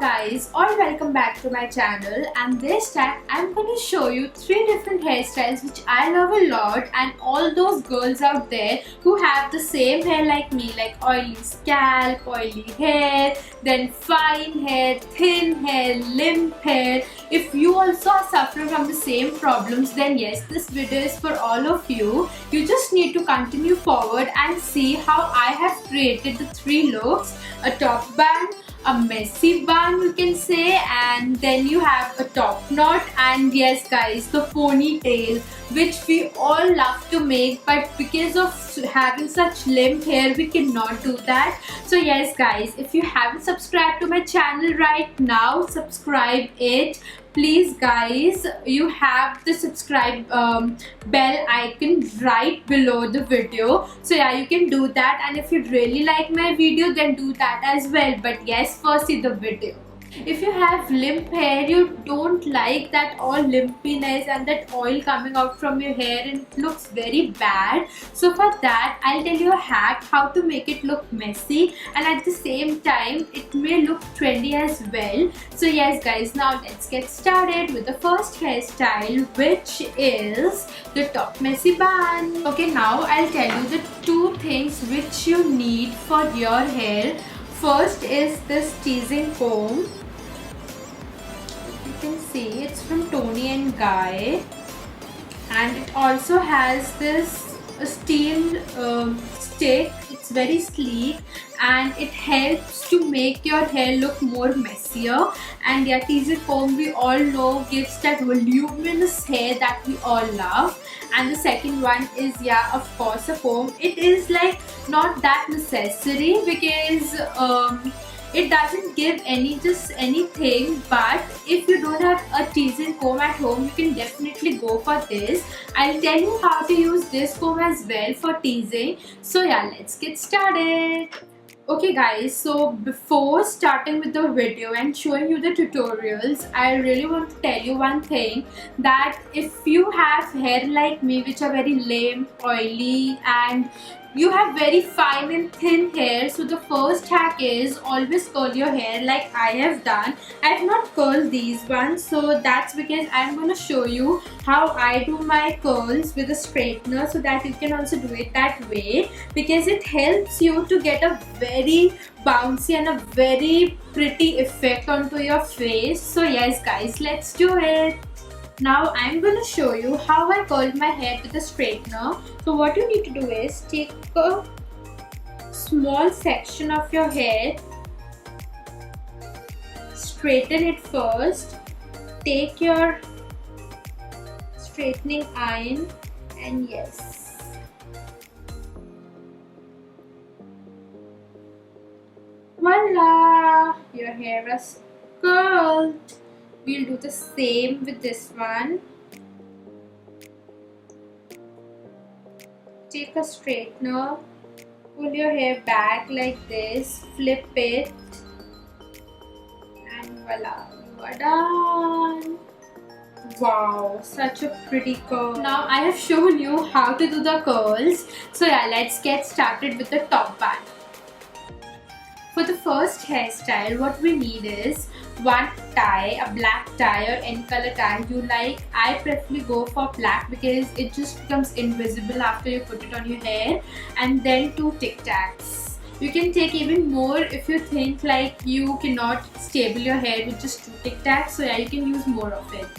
guys, all welcome back to my channel, and this time I'm going to show you 3 different hairstyles which I love a lot, and all those girls out there who have the same hair like me, like oily scalp, oily hair, then fine hair, thin hair, limp hair. If you also are suffering from the same problems, then yes, this video is for all of you. You just need to continue forward and see how I have created the 3 looks: a top bun, a messy bun you can say, and then you have a top knot, and yes guys, the ponytail, which we all love to make, but because of having such limp hair we cannot do that. So yes guys, if you haven't subscribed to my channel right now, subscribe it. Please guys, you have the subscribe bell icon right below the video, so yeah, you can do that. And if you really like my video, then do that as well. But yes, first see the video. If you have limp hair, you don't like that all limpiness and that oil coming out from your hair and it looks very bad. So for that, I'll tell you a hack how to make it look messy and at the same time it may look trendy as well. So yes guys, now let's get started with the first hairstyle, which is the top messy bun. Okay, now I'll tell you the 2 things which you need for your hair. First is this teasing comb. You can see it's from Tony and Guy, and it also has this steel stick. It's very sleek and it helps to make your hair look more messier. And yeah, teasing comb we all know gives that voluminous hair that we all love. And the second one is, yeah, of course, a comb. It is like not that necessary because it doesn't give anything, but if you don't have a teasing comb at home, you can definitely go for this. I'll tell you how to use this comb as well for teasing. So yeah, let's get started. Okay guys, so before starting with the video and showing you the tutorials, I really want to tell you one thing, that if you have hair like me which are very limp, oily, and you have very fine and thin hair, so the first hack is always curl your hair like I have done. I have not curled these ones, so that's because I'm going to show you how I do my curls with a straightener, so that you can also do it that way, because it helps you to get a very bouncy and a very pretty effect onto your face. So yes guys, let's do it. Now I'm going to show you how I curled my hair with a straightener. So what you need to do is take a small section of your hair, straighten it first, take your straightening iron, and yes, voila, your hair is curled. We'll do the same with this one. Take a straightener, pull your hair back like this, flip it, and voila, you are done. Wow, such a pretty curl. Now I have shown you how to do the curls. So yeah, let's get started with the top bun. For the first hairstyle, what we need is one tie, a black tie or any color tie you like. I preferably go for black because it just becomes invisible after you put it on your hair. And then 2 Tic Tacs. You can take even more if you think like you cannot stable your hair with just 2 Tic Tacs. So yeah, you can use more of it.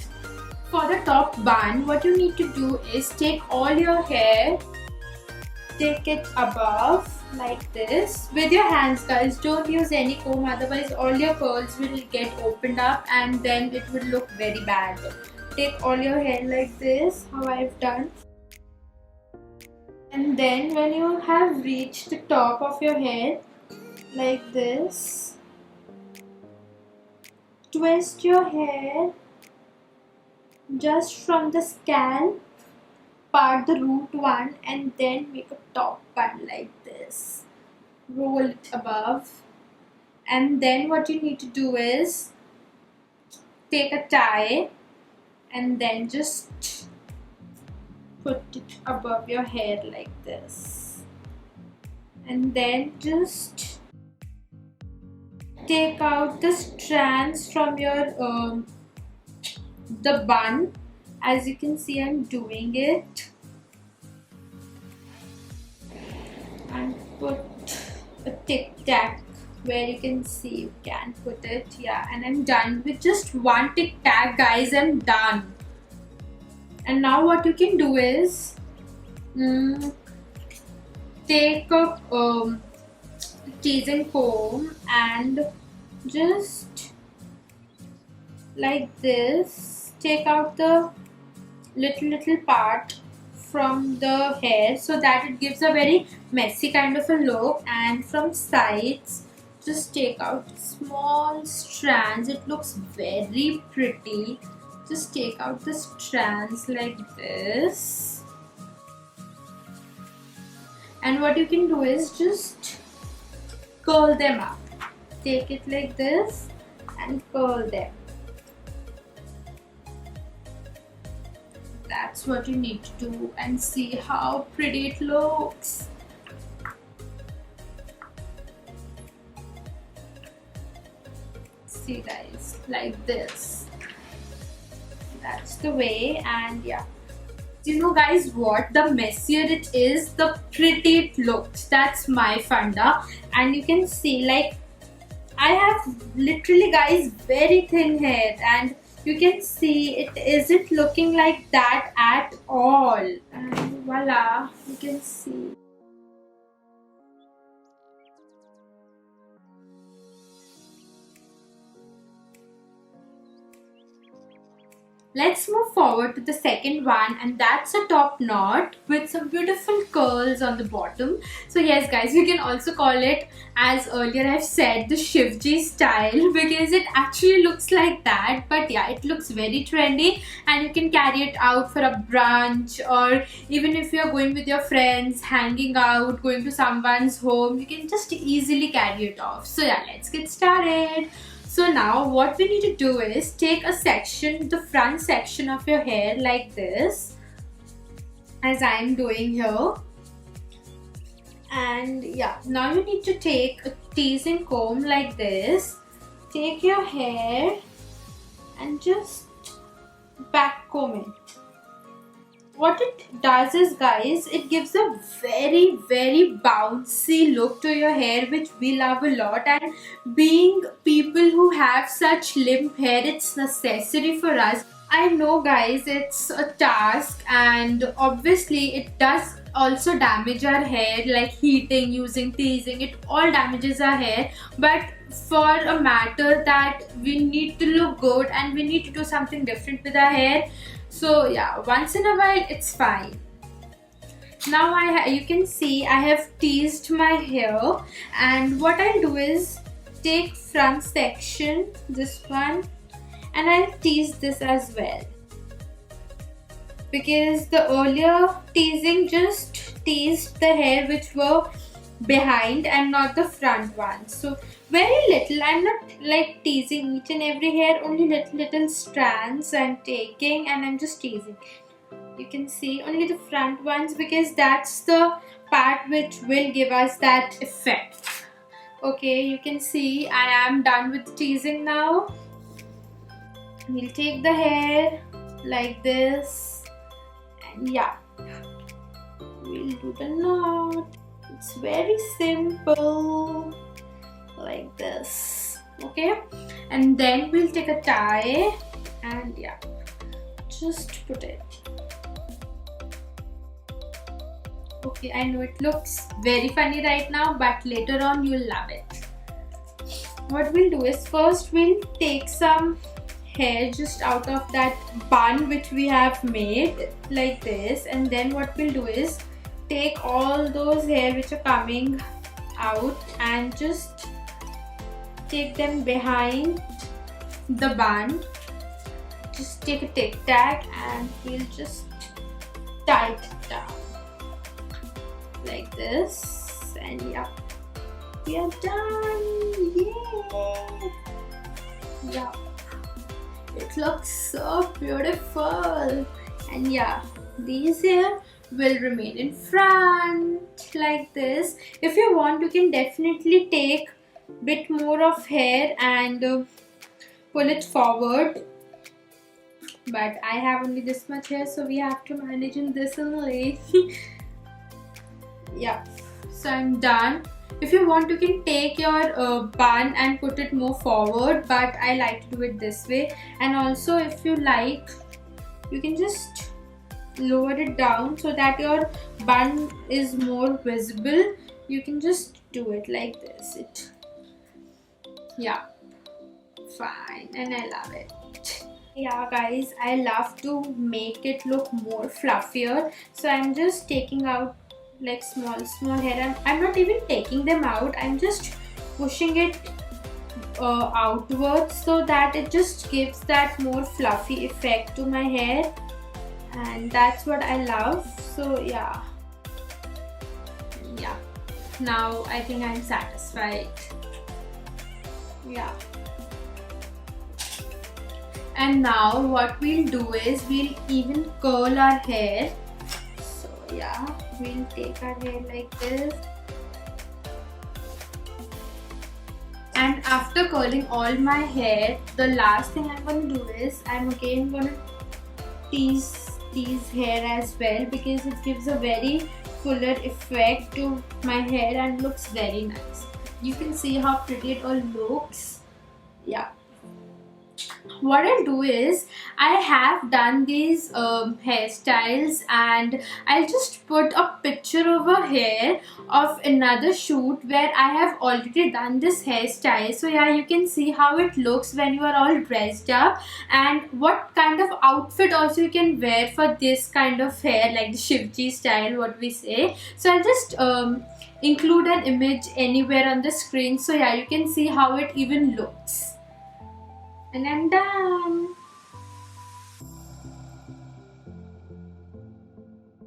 For the top bun, what you need to do is take all your hair, take it above like this with your hands guys. Don't use any comb, otherwise all your curls will get opened up and then it will look very bad. Take all your hair like this, how I've done, and then when you have reached the top of your hair like this, twist your hair just from the scalp, part the root one, and then make a top bun like this. Roll it above, and then what you need to do is take a tie and then just put it above your hair like this, and then just take out the strands from your the bun. As you can see, I'm doing it, and put a tic tac where you can see you can put it. Yeah, and I'm done with just one tic tac, guys. I'm done. And now what you can do is take a teasing comb and just like this take out the little part from the hair so that it gives a very messy kind of a look, and from sides just take out small strands. It looks very pretty. Just take out the strands like this, and what you can do is just curl them up. Take it like this and curl them. That's what you need to do, and see how pretty it looks. See guys, like this. That's the way, and yeah. You know guys what? The messier it is, the pretty it looks. That's my funda, and you can see like I have literally guys very thin hair, and you can see it isn't looking like that at all, and voila, you can see. Let's move forward to the second one, and that's a top knot with some beautiful curls on the bottom. So yes guys, you can also call it, as earlier I've said, the Shivji style, because it actually looks like that. But yeah, it looks very trendy, and you can carry it out for a brunch, or even if you're going with your friends, hanging out, going to someone's home, you can just easily carry it off. So yeah, let's get started. So now what we need to do is take a section, the front section of your hair like this, as I am doing here. And yeah, now you need to take a teasing comb like this. Take your hair and just back comb it. What it does is guys, it gives a very bouncy look to your hair, which we love a lot, and being people who have such limp hair, it's necessary for us. I know guys, it's a task, and obviously it does also damage our hair, like heating, using teasing, it all damages our hair. But for a matter that we need to look good and we need to do something different with our hair, so yeah, once in a while it's fine. Now you can see I have teased my hair, and what I'll do is take front section, this one, and I'll tease this as well, because the earlier teasing just teased the hair which were behind and not the front one. So very little, I'm not like teasing each and every hair, only little strands I'm taking, and I'm just teasing. You can see only the front ones, because that's the part which will give us that effect. Okay, you can see I am done with teasing now. We'll take the hair like this, and yeah, we'll do the knot. It's very simple, like this. Okay, and then we'll take a tie, and yeah, just put it. Okay, I know it looks very funny right now, but later on you'll love it. What we'll do is, first we'll take some hair just out of that bun which we have made like this, and then what we'll do is take all those hair which are coming out and just take them behind the bun. Just take a tic tac and we'll just tie it down like this, and yeah, we are done. Yay! Yeah, it looks so beautiful, and yeah, these here will remain in front like this. If you want, you can definitely take bit more of hair and pull it forward. But I have only this much hair, so we have to manage in this only. Yeah, so I'm done. If you want, you can take your bun and put it more forward, but I like to do it this way. And also, if you like, you can just lower it down so that your bun is more visible. You can just do it like this. Yeah, fine, and I love it. Yeah guys, I love to make it look more fluffier, so I'm just taking out like small hair, and I'm not even taking them out, I'm just pushing it outwards so that it just gives that more fluffy effect to my hair, and that's what I love. So yeah, now I think I'm satisfied. Yeah. And now what we'll do is we'll even curl our hair. So yeah, we'll take our hair like this. And after curling all my hair, the last thing I'm going to do is I'm again going to tease hair as well, because it gives a very fuller effect to my hair and looks very nice. You can see how pretty it all looks. Yeah. What I'll do is, I have done these hairstyles, and I'll just put a picture over here of another shoot where I have already done this hairstyle. So yeah, you can see how it looks when you are all dressed up, and what kind of outfit also you can wear for this kind of hair, like the Shivji style, what we say. So I'll just include an image anywhere on the screen, so yeah, you can see how it even looks. And I'm done.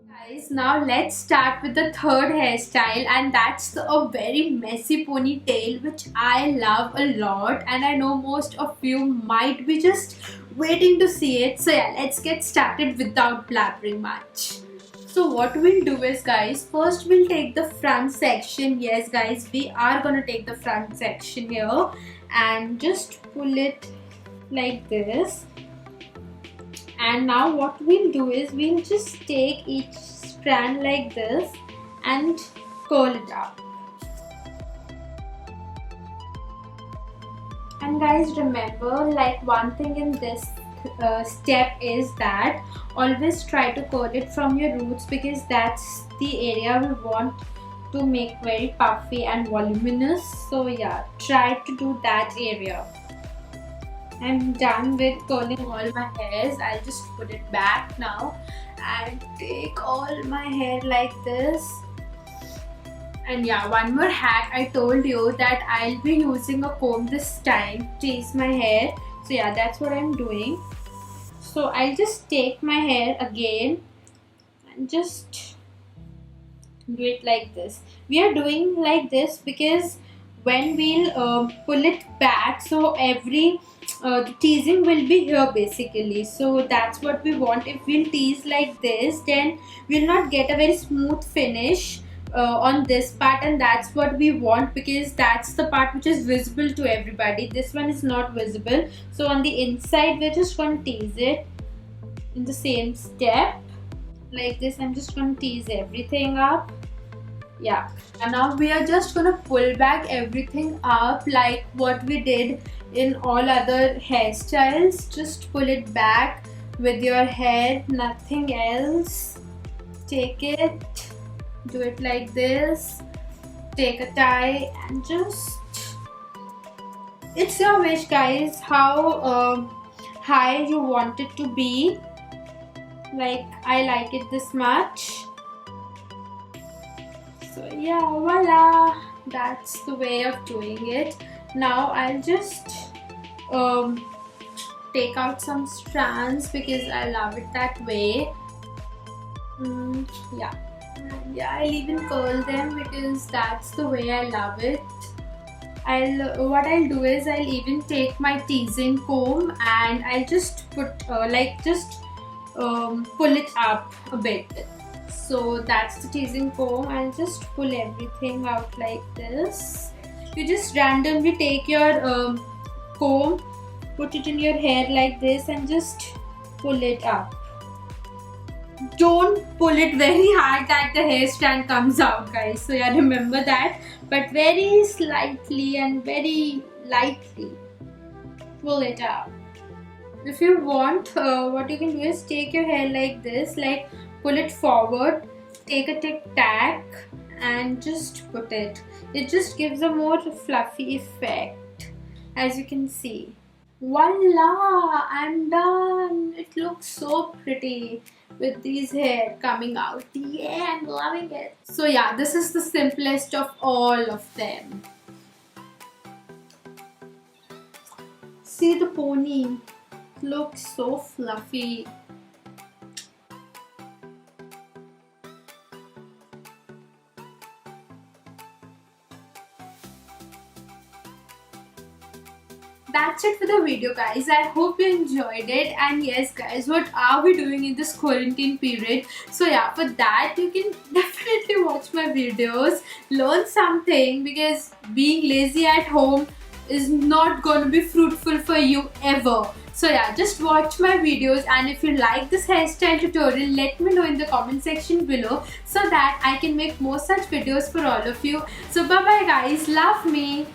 Guys, now let's start with the third hairstyle, and that's a very messy ponytail, which I love a lot, and I know most of you might be just waiting to see it. So yeah, let's get started without blabbering much. So what we'll do is, guys, first we'll take the front section. Yes guys, we are gonna take the front section here and just pull it like this. And now what we'll do is we'll just take each strand like this and curl it up. And guys, remember, like, one thing in this step is that always try to curl it from your roots, because that's the area we want to make very puffy and voluminous. So yeah, try to do that area. I'm done with curling all my hairs. I'll just put it back now and take all my hair like this. And yeah, one more hack, I told you that I'll be using a comb this time to tease my hair. So yeah, that's what I'm doing. So I'll just take my hair again and just do it like this. We are doing like this because when we'll pull it back, so every the teasing will be here basically. So that's what we want. If we'll tease like this, then we'll not get a very smooth finish on this part, and that's what we want, because that's the part which is visible to everybody. This one is not visible. So on the inside, we're just going to tease it in the same step like this. I'm just going to tease everything up. Yeah, and now we are just gonna pull back everything up like what we did in all other hairstyles. Just pull it back with your hair, nothing else. Take it, do it like this, take a tie, and just, it's your wish guys how high you want it to be. Like, I like it this much. So yeah, voila, that's the way of doing it. Now I'll just take out some strands because I love it that way. Yeah, I'll even curl them because that's the way I love it. What I'll do is I'll even take my teasing comb and I'll just put pull it up a bit. So that's the teasing comb. I'll just pull everything out like this. You just randomly take your comb, put it in your hair like this and just pull it up. Don't pull it very hard that the hair strand comes out, guys. So yeah, remember that. But very slightly and very lightly pull it up. If you want, what you can do is take your hair like this, like pull it forward, take a tic tac and just put it. It just gives a more fluffy effect, as you can see. Voila! I'm done! It looks so pretty with these hair coming out. Yeah, I'm loving it. So yeah, this is the simplest of all of them. See the pony? Looks so fluffy. That's it for the video, guys. I hope you enjoyed it. And yes, guys, what are we doing in this quarantine period? So yeah, for that you can definitely watch my videos, learn something, because being lazy at home is not going to be fruitful for you ever. So yeah, just watch my videos, and if you like this hairstyle tutorial, let me know in the comment section below so that I can make more such videos for all of you. So bye bye guys, love me.